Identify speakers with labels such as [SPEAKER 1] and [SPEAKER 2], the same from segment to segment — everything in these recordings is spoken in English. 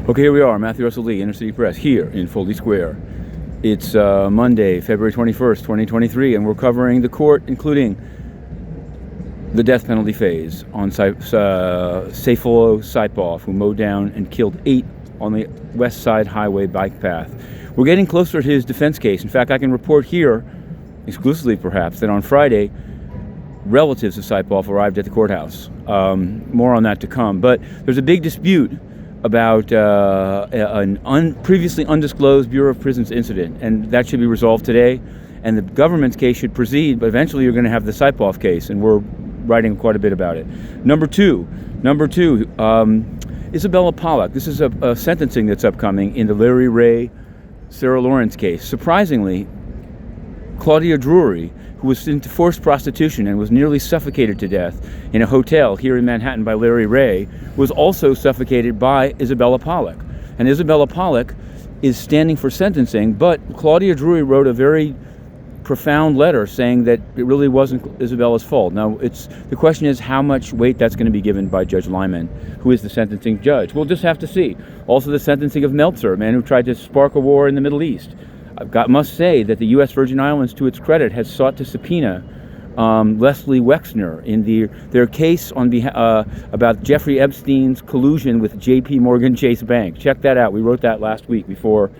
[SPEAKER 1] Okay, here we are, Matthew Russell Lee, Inner City Press, here in Foley Square. It's Monday, February 21st, 2023, and we're covering the court, including the death penalty phase on Saipov, who mowed down and killed 8 on the West Side Highway bike path. We're getting closer to his defense case. In fact, I can report here, exclusively perhaps, that on Friday, relatives of Saipov arrived at the courthouse. More on that to come. But there's a big dispute about an previously undisclosed Bureau of Prisons incident, and that should be resolved today. And the government's case should proceed, but eventually you're going to have the Saipov case, and we're writing quite a bit about it. Number two, Isabella Pollok. This is a sentencing that's upcoming in the Larry Ray, Sarah Lawrence case. Surprisingly, Claudia Drury, who was into forced prostitution and was nearly suffocated to death in a hotel here in Manhattan by Larry Ray, was also suffocated by Isabella Pollok. And Isabella Pollok is standing for sentencing, but Claudia Drury wrote a very profound letter saying that it really wasn't Isabella's fault. Now, the question is how much weight that's going to be given by Judge Lyman, who is the sentencing judge. We'll just have to see. Also, the sentencing of Meltzer, a man who tried to spark a war in the Middle East. Must say that the U.S. Virgin Islands, to its credit, has sought to subpoena Les Wexner in their case on about Jeffrey Epstein's collusion with J.P. Morgan Chase Bank. Check that out. We wrote that last week before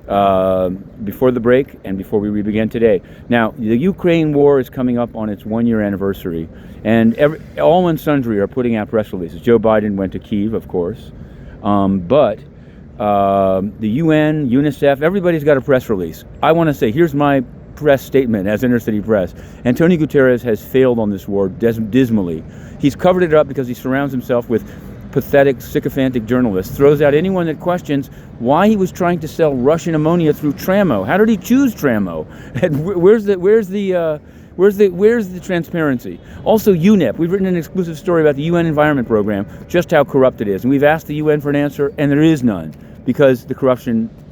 [SPEAKER 1] the break and before we began today. Now, the Ukraine war is coming up on its 1-year anniversary, and all and sundry are putting out press releases. Joe Biden went to Kyiv, of course, but the UN, UNICEF, everybody's got a press release. I want to say, here's my press statement as Inner City Press. Antonio Guterres has failed on this war dismally. He's covered it up because he surrounds himself with pathetic, sycophantic journalists, throws out anyone that questions why he was trying to sell Russian ammonia through Tramo. How did he choose Tramo? And where's the transparency? Also, UNEP. We've written an exclusive story about the UN Environment Program, just how corrupt it is. And we've asked the UN for an answer, and there is none, because the corruption